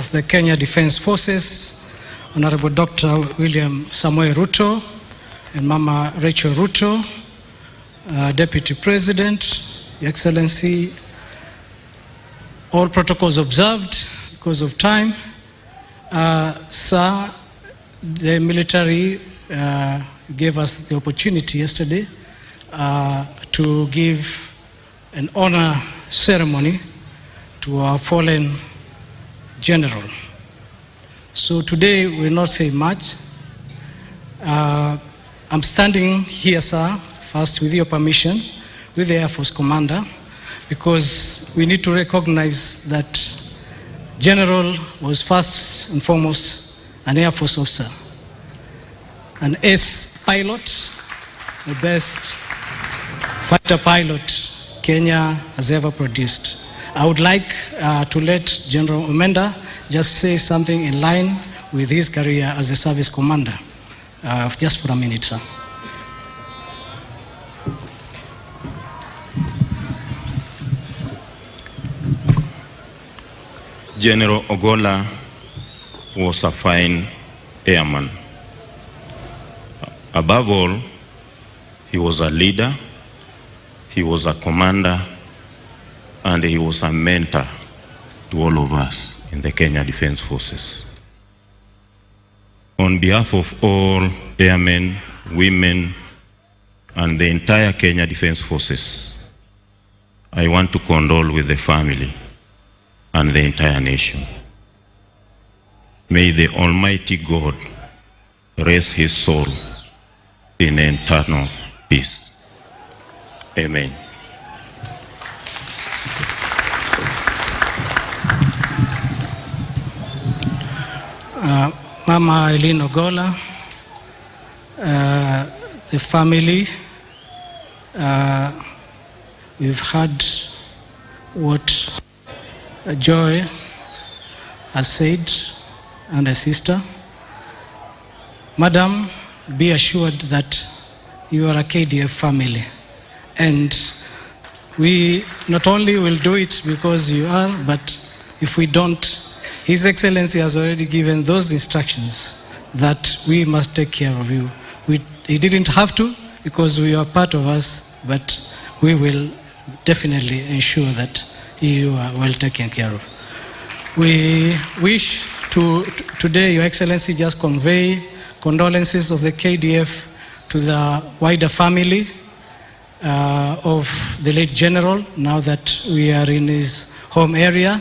of the Kenya Defence Forces, Honorable Dr. William Samoei Ruto and Mama Rachel Ruto, Deputy President, Your Excellency, all protocols observed because of time. Sir, the military gave us the opportunity yesterday to give an honor ceremony to our fallen general. So today we will not say much. I'm standing here, sir, first with your permission, with the Air Force Commander, because we need to recognize that General was first and foremost an Air Force officer, an ace pilot, the best fighter pilot Kenya has ever produced. I would like to let General Omenda just say something in line with his career as a service commander. Just for a minute, sir. General Ogola was a fine airman. Above all, he was a leader, he was a commander, and he was a mentor to all of us in the Kenya Defence Forces. On behalf of all airmen, women, and the entire Kenya Defence Forces, I want to condole with the family and the entire nation. May the Almighty God rest his soul in eternal peace. Amen. Mama Eileen Ogola, the family, we've had what Joy has said, and a sister. Madam, be assured that you are a KDF family, and we not only will do it because you are, but if we don't, His Excellency has already given those instructions that we must take care of you. He didn't have to because we are part of us, but we will definitely ensure that you are well taken care of. We wish to today, Your Excellency, just convey condolences of the KDF to the wider family of the late General, now that we are in his home area.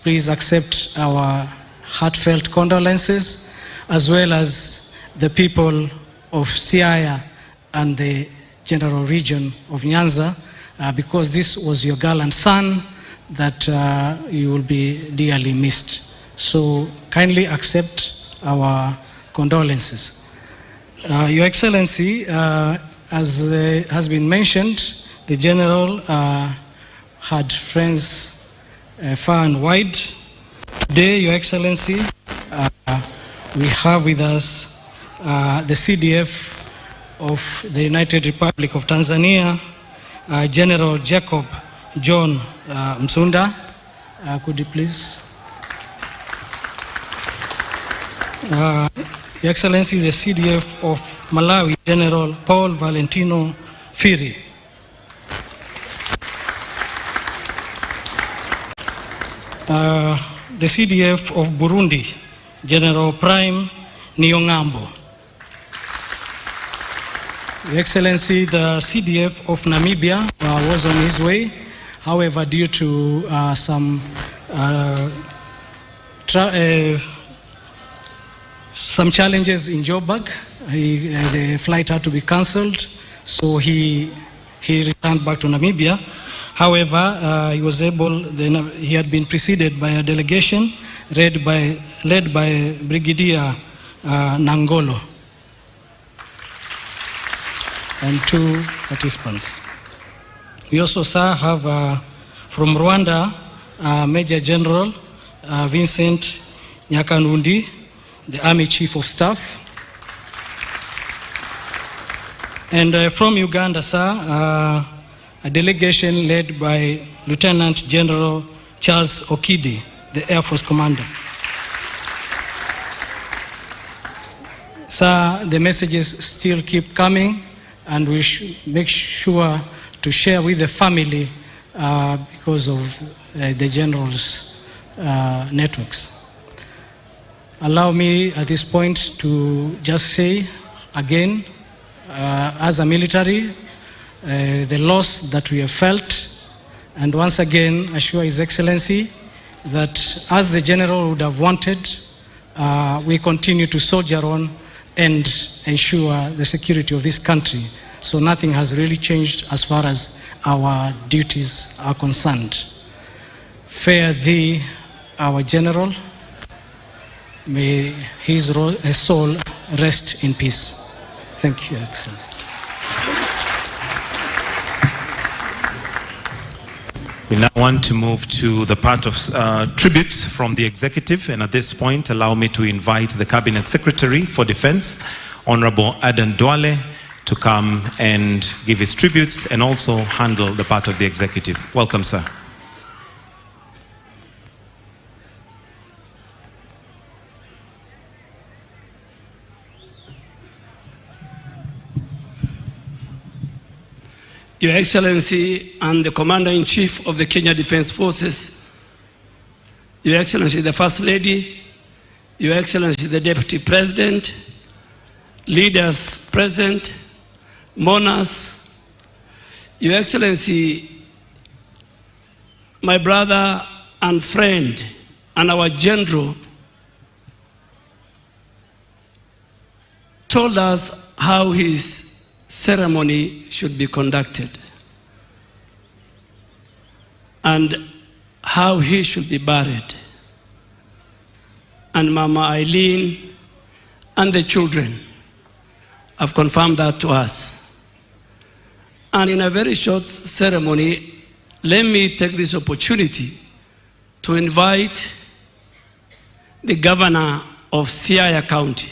Please accept our heartfelt condolences, as well as the people of Siaya and the general region of Nyanza, because this was your gallant son that you will be dearly missed. So kindly accept our condolences. Your Excellency, as has been mentioned, the General had friends far and wide. Today, Your Excellency, we have with us the CDF of the United Republic of Tanzania, General Jacob John Msunda. Could you please? Your Excellency, the CDF of Malawi, General Paul Valentino Firi. The CDF of Burundi, General Prime Niyongambo. Your Excellency, the CDF of Namibia was on his way. However, due to some challenges in Joburg, the flight had to be cancelled, so he returned back to Namibia. However, he was able. He had been preceded by a delegation led by Brigadier Nangolo and 2 participants. We also, sir, have from Rwanda Major General Vincent Nyakanundi, the Army Chief of Staff. And from Uganda, sir, a delegation led by Lieutenant General Charles Okidi, the Air Force Commander. Sir, the messages still keep coming, and we should make sure to share with the family because of the General's networks. Allow me at this point to just say again, as a military, the loss that we have felt, and once again assure His Excellency that as the General would have wanted, we continue to soldier on and ensure the security of this country. So nothing has really changed as far as our duties are concerned. Fare thee, our General. May his soul rest in peace. Thank you, Excellency. We now want to move to the part of tributes from the executive, and at this point allow me to invite the Cabinet Secretary for Defense, Honorable Aden Duale, to come and give his tributes and also handle the part of the executive. Welcome, sir. Your Excellency and the Commander-in-Chief of the Kenya Defense Forces, Your Excellency the First Lady, Your Excellency the Deputy President, leaders present, mourners, Your Excellency, my brother and friend and our General told us how his ceremony should be conducted and how he should be buried. And Mama Eileen and the children have confirmed that to us. And in a very short ceremony, let me take this opportunity to invite the Governor of Siaya County,